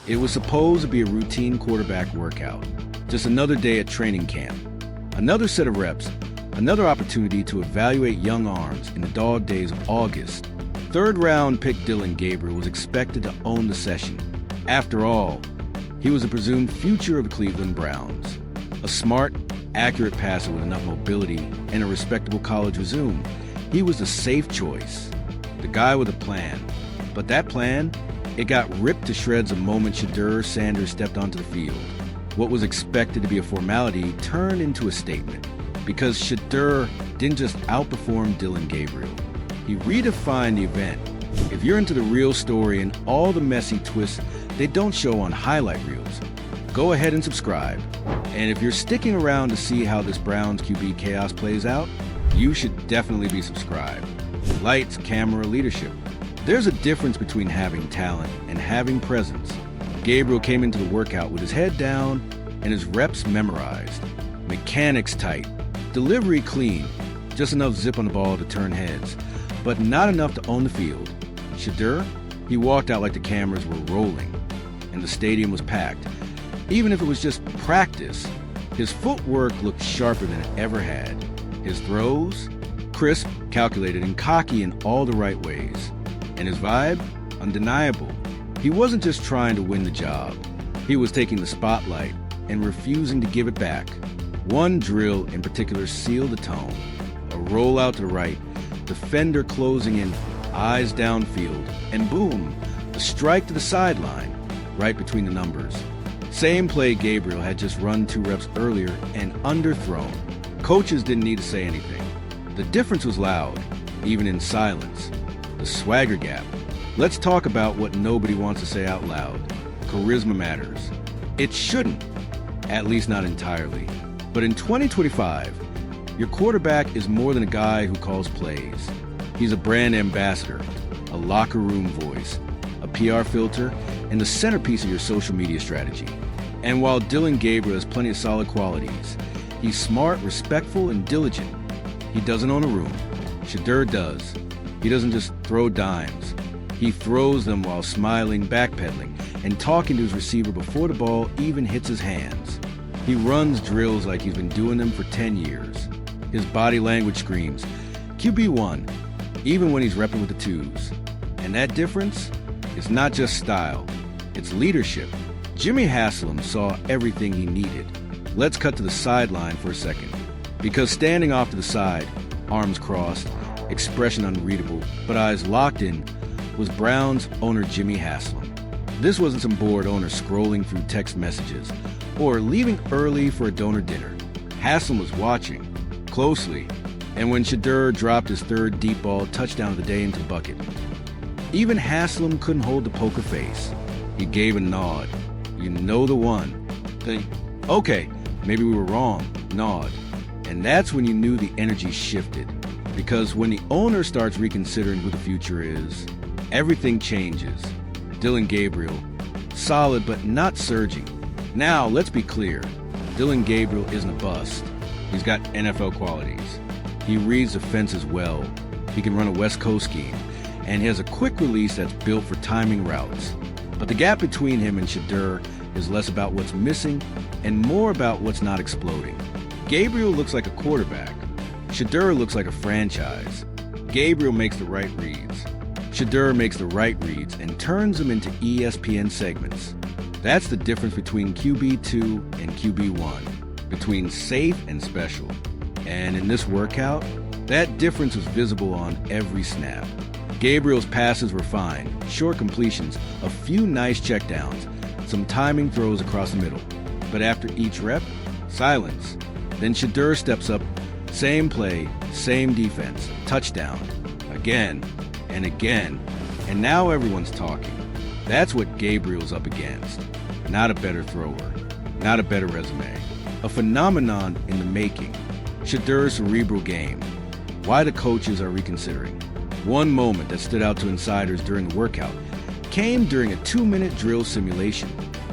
It was supposed to be a routine quarterback workout, just another day at training camp, another set of reps, another opportunity to evaluate young arms in the dog days of August. Third-round pick Dillon Gabriel was expected to own the session. After all, he was a presumed future of the Cleveland Browns. A smart, accurate passer with enough mobility and a respectable college resume. He was the safe choice, the guy with a plan. But that plan, it got ripped to shreds the moment Shedeur Sanders stepped onto the field. What was expected to be a formality turned into a statement, because Shedeur didn't just outperform Dillon Gabriel. He redefined the event. If you're into the real story and all the messy twists they don't show on highlight reels, go ahead and subscribe. And if you're sticking around to see how this Browns QB chaos plays out, you should definitely be subscribed. Lights, camera, leadership. There's a difference between having talent and having presence. Gabriel came into the workout with his head down and his reps memorized. Mechanics tight, delivery clean, just enough zip on the ball to turn heads, but not enough to own the field. Shedeur, he walked out like the cameras were rolling, and the stadium was packed. Even if it was just practice, his footwork looked sharper than it ever had. His throws, crisp, calculated, and cocky in all the right ways. And his vibe, undeniable. He wasn't just trying to win the job. He was taking the spotlight and refusing to give it back. One drill in particular sealed the tone. A rollout to the right, defender closing in, eyes downfield, and boom, a strike to the sideline, right between the numbers. Same play Gabriel had just run 2 reps earlier and underthrown. Coaches didn't need to say anything. The difference was loud, even in silence. The swagger gap. Let's talk about what nobody wants to say out loud. Charisma matters. It shouldn't, at least not entirely. But in 2025, your quarterback is more than a guy who calls plays. He's a brand ambassador, a locker room voice, a PR filter, and the centerpiece of your social media strategy. And while Dillon Gabriel has plenty of solid qualities, he's smart, respectful, and diligent. He doesn't own a room. Shedeur does. He doesn't just throw dimes. He throws them while smiling, backpedaling, and talking to his receiver before the ball even hits his hands. He runs drills like he's been doing them for 10 years. His body language screams, QB1, even when he's repping with the twos. And that difference is not just style, it's leadership. Jimmy Haslam saw everything he needed. Let's cut to the sideline for a second. Because standing off to the side, arms crossed, expression unreadable, but eyes locked in, was Browns owner Jimmy Haslam. This wasn't some bored owner scrolling through text messages or leaving early for a donor dinner. Haslam was watching closely, and when Shedeur dropped his 3rd deep ball touchdown of the day into the bucket, even Haslam couldn't hold the poker face. He gave a nod. You know the one. The, okay, maybe we were wrong, nod. And that's when you knew the energy shifted. Because when the owner starts reconsidering who the future is, everything changes. Dillon Gabriel, solid but not surging. Now, let's be clear. Dillon Gabriel isn't a bust. He's got NFL qualities. He reads the fences well. He can run a West Coast scheme. And he has a quick release that's built for timing routes. But the gap between him and Shedeur is less about what's missing and more about what's not exploding. Gabriel looks like a quarterback. Shedeur looks like a franchise. Gabriel makes the right reads. Shedeur makes the right reads and turns them into ESPN segments. That's the difference between QB2 and QB1, between safe and special. And in this workout, that difference was visible on every snap. Gabriel's passes were fine, short completions, a few nice checkdowns, some timing throws across the middle. But after each rep, silence. Then Shedeur steps up, same play, same defense, touchdown, again and again, and now everyone's talking. That's what Gabriel's up against. Not a better thrower, not a better resume. A phenomenon in the making. Shedeur's cerebral game. Why the coaches are reconsidering. One moment that stood out to insiders during the workout came during a 2-minute drill simulation.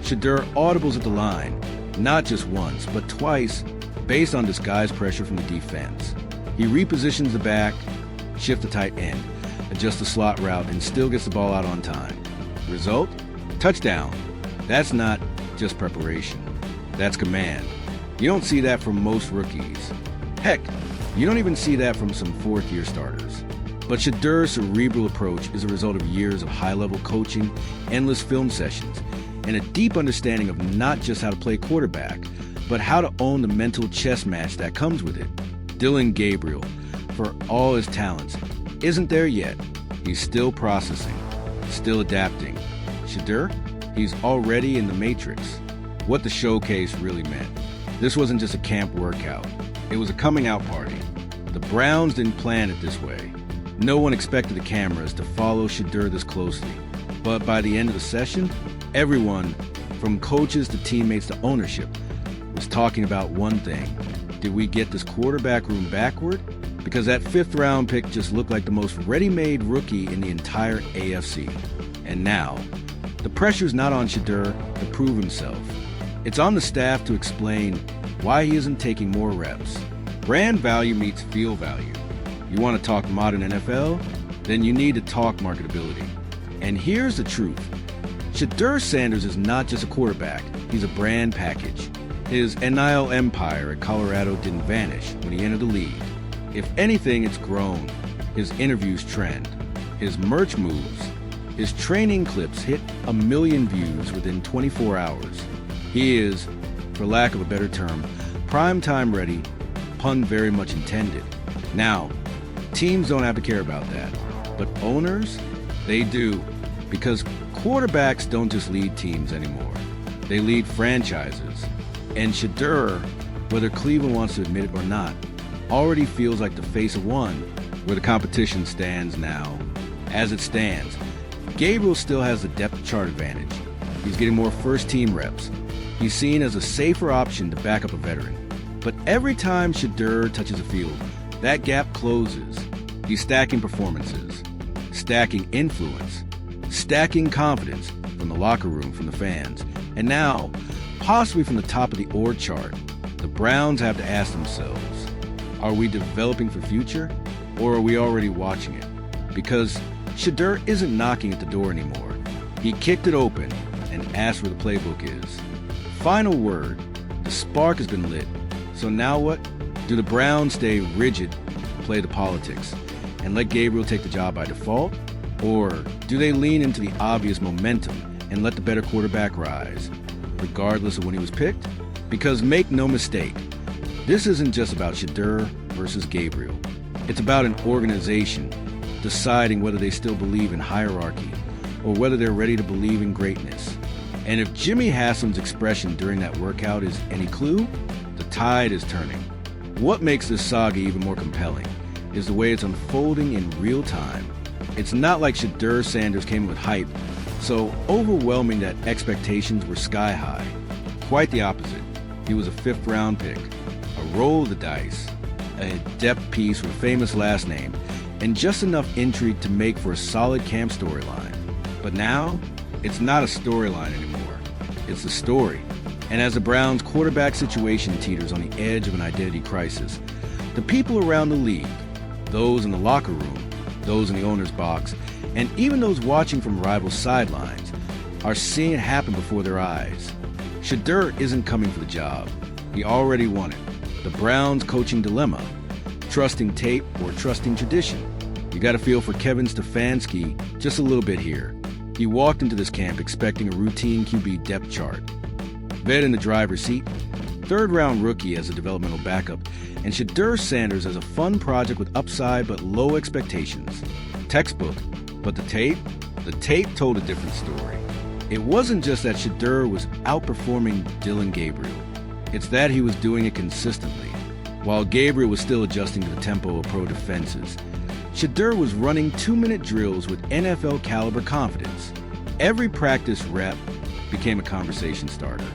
Shedeur audibles at the line, not just once, but twice, based on disguised pressure from the defense. He repositions the back, shifts the tight end, adjusts the slot route, and still gets the ball out on time. Result? Touchdown. That's not just preparation. That's command. You don't see that from most rookies. Heck, you don't even see that from some fourth-year starters. But Shedeur's cerebral approach is a result of years of high-level coaching, endless film sessions, and a deep understanding of not just how to play quarterback, but how to own the mental chess match that comes with it. Dillon Gabriel, for all his talents, isn't there yet. He's still processing, still adapting. Shedeur, he's already in the matrix. What the showcase really meant. This wasn't just a camp workout. It was a coming out party. The Browns didn't plan it this way. No one expected the cameras to follow Shedeur this closely. But by the end of the session, everyone, from coaches to teammates to ownership, was talking about one thing. Did we get this quarterback room backward? Because that fifth-round pick just looked like the most ready-made rookie in the entire AFC. And now, the pressure's not on Shedeur to prove himself. It's on the staff to explain why he isn't taking more reps. Brand value meets field value. You want to talk modern NFL? Then you need to talk marketability. And here's the truth. Shedeur Sanders is not just a quarterback. He's a brand package. His NIL empire at Colorado didn't vanish when he entered the league. If anything, it's grown. His interviews trend. His merch moves. His training clips hit 1 million views within 24 hours. He is, for lack of a better term, primetime ready, pun very much intended. Now, teams don't have to care about that, but owners, they do, because quarterbacks don't just lead teams anymore. They lead franchises. And Shedeur, whether Cleveland wants to admit it or not, already feels like the face of one where the competition stands now. As it stands, Gabriel still has the depth chart advantage. He's getting more first-team reps. He's seen as a safer option to back up a veteran. But every time Shedeur touches a field, that gap closes. He's stacking performances, stacking influence, stacking confidence from the locker room, from the fans, and now, possibly from the top of the org chart. The Browns have to ask themselves, are we developing for future, or are we already watching it? Because Shedeur isn't knocking at the door anymore. He kicked it open and asked where the playbook is. Final word, the spark has been lit. So now what? Do the Browns stay rigid, play the politics, and let Gabriel take the job by default? Or do they lean into the obvious momentum and let the better quarterback rise, regardless of when he was picked? Because make no mistake, this isn't just about Shedeur versus Gabriel. It's about an organization deciding whether they still believe in hierarchy or whether they're ready to believe in greatness. And if Jimmy Haslam's expression during that workout is any clue, the tide is turning. What makes this saga even more compelling is the way it's unfolding in real time. It's not like Shedeur Sanders came with hype, so overwhelming that expectations were sky high. Quite the opposite. He was a fifth-round pick, a roll of the dice, a depth piece with a famous last name, and just enough intrigue to make for a solid camp storyline. But now, it's not a storyline anymore. It's a story. And as the Browns' quarterback situation teeters on the edge of an identity crisis, the people around the league, those in the locker room, those in the owner's box, and even those watching from rival sidelines, are seeing it happen before their eyes. Shedeur isn't coming for the job. He already won it. The Browns' coaching dilemma, trusting tape or trusting tradition. You got to feel for Kevin Stefanski just a little bit here. He walked into this camp expecting a routine QB depth chart. Vet in the driver's seat, third-round rookie as a developmental backup, and Shedeur Sanders as a fun project with upside but low expectations. Textbook, but the tape told a different story. It wasn't just that Shedeur was outperforming Dillon Gabriel. It's that he was doing it consistently. While Gabriel was still adjusting to the tempo of pro defenses, Shedeur was running 2-minute drills with NFL-caliber confidence. Every practice rep became a conversation starter.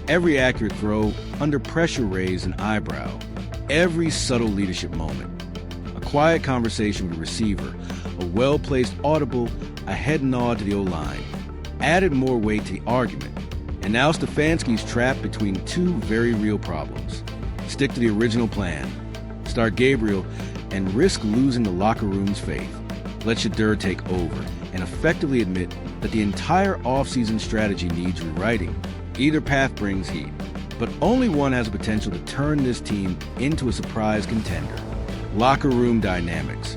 Every accurate throw under pressure raised an eyebrow. Every subtle leadership moment. A quiet conversation with a receiver, a well-placed audible, a head nod to the O-line, added more weight to the argument. And now Stefanski's trapped between two very real problems. Stick to the original plan, start Gabriel, and risk losing the locker room's faith. Let Shedeur take over and effectively admit that the entire offseason strategy needs rewriting. Either path brings heat, but only one has the potential to turn this team into a surprise contender. Locker room dynamics,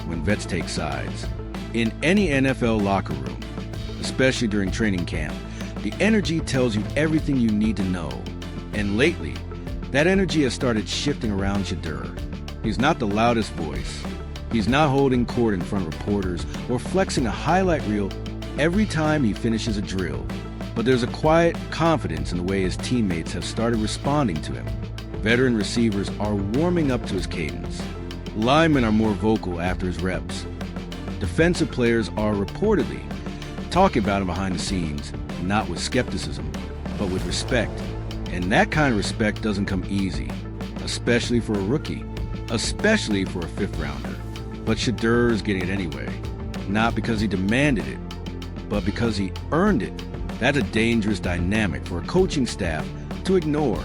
when vets take sides. In any NFL locker room, especially during training camp, the energy tells you everything you need to know. And lately, that energy has started shifting around Shedeur. He's not the loudest voice. He's not holding court in front of reporters or flexing a highlight reel every time he finishes a drill. But there's a quiet confidence in the way his teammates have started responding to him. Veteran receivers are warming up to his cadence. Linemen are more vocal after his reps. Defensive players are reportedly talking about him behind the scenes, not with skepticism, but with respect. And that kind of respect doesn't come easy, especially for a rookie, especially for a fifth-rounder. But Shedeur is getting it anyway, not because he demanded it, but because he earned it. That's a dangerous dynamic for a coaching staff to ignore.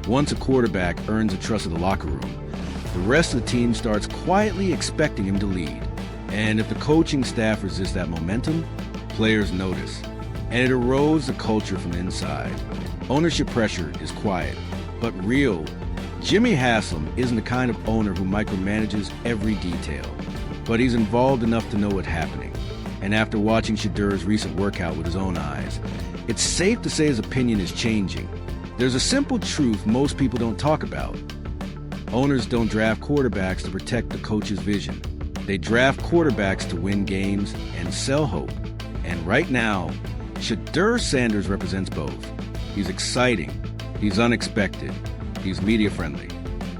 Once a quarterback earns the trust of the locker room, the rest of the team starts quietly expecting him to lead. And if the coaching staff resists that momentum, players notice, and it erodes the culture from the inside. Ownership pressure is quiet, but real. Jimmy Haslam isn't the kind of owner who micromanages every detail, but he's involved enough to know what's happening. And after watching Shedeur's recent workout with his own eyes, it's safe to say his opinion is changing. There's a simple truth most people don't talk about. Owners don't draft quarterbacks to protect the coach's vision. They draft quarterbacks to win games and sell hope. And right now, Shedeur Sanders represents both. He's exciting, he's unexpected, he's media-friendly,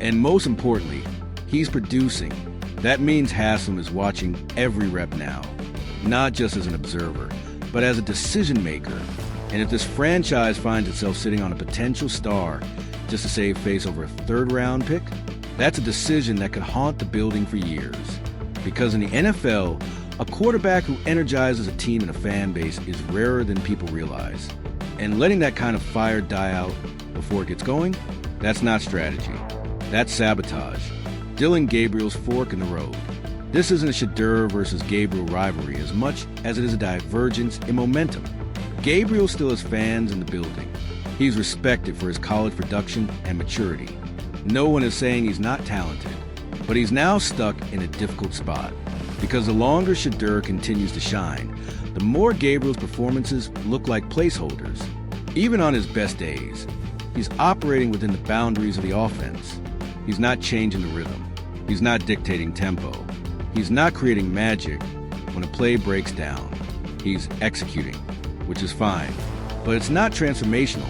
and most importantly, he's producing. That means Haslam is watching every rep now, not just as an observer, but as a decision-maker. And if this franchise finds itself sitting on a potential star just to save face over a third-round pick, that's a decision that could haunt the building for years. Because in the NFL, a quarterback who energizes a team and a fan base is rarer than people realize. And letting that kind of fire die out before it gets going, that's not strategy. That's sabotage. Dillon Gabriel's fork in the road. This isn't a Shedeur versus Gabriel rivalry as much as it is a divergence in momentum. Gabriel still has fans in the building. He's respected for his college production and maturity. No one is saying he's not talented, but he's now stuck in a difficult spot. Because the longer Shedeur continues to shine, the more Gabriel's performances look like placeholders. Even on his best days, he's operating within the boundaries of the offense. He's not changing the rhythm. He's not dictating tempo. He's not creating magic when a play breaks down. He's executing, which is fine, but it's not transformational.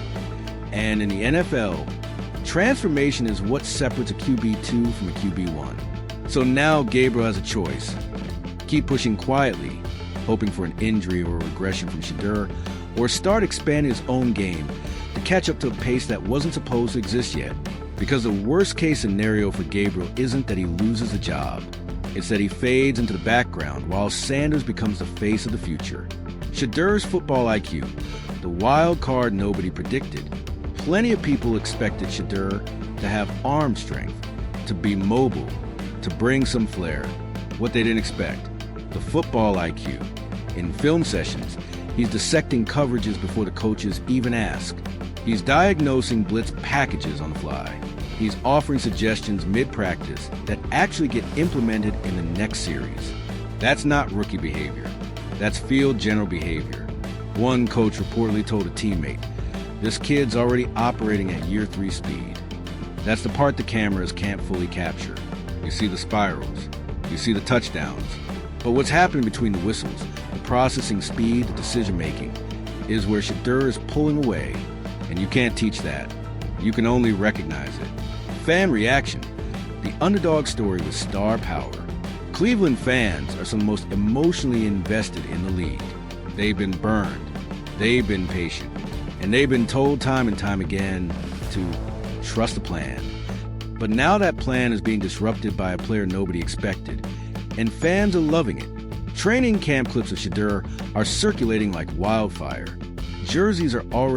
And in the NFL, transformation is what separates a QB2 from a QB1. So now Gabriel has a choice. Keep pushing quietly, hoping for an injury or a regression from Shedeur, or start expanding his own game to catch up to a pace that wasn't supposed to exist yet. Because the worst-case scenario for Gabriel isn't that he loses the job. It's that he fades into the background while Sanders becomes the face of the future. Shedeur's football IQ, the wild card nobody predicted. Plenty of people expected Shedeur to have arm strength, to be mobile, to bring some flair. What they didn't expect, the football IQ. In film sessions, he's dissecting coverages before the coaches even ask. He's diagnosing blitz packages on the fly. He's offering suggestions mid-practice that actually get implemented in the next series. That's not rookie behavior. That's field general behavior. One coach reportedly told a teammate, "This kid's already operating at year 3 speed." That's the part the cameras can't fully capture. You see the spirals. You see the touchdowns. But what's happening between the whistles, the processing speed, the decision-making, is where Shedeur is pulling away. And you can't teach that. You can only recognize it. Fan reaction. The underdog story with star power. Cleveland fans are some of the most emotionally invested in the league. They've been burned. They've been patient. And they've been told time and time again to trust the plan. But now that plan is being disrupted by a player nobody expected. And fans are loving it. Training camp clips of Shedeur are circulating like wildfire. Jerseys are already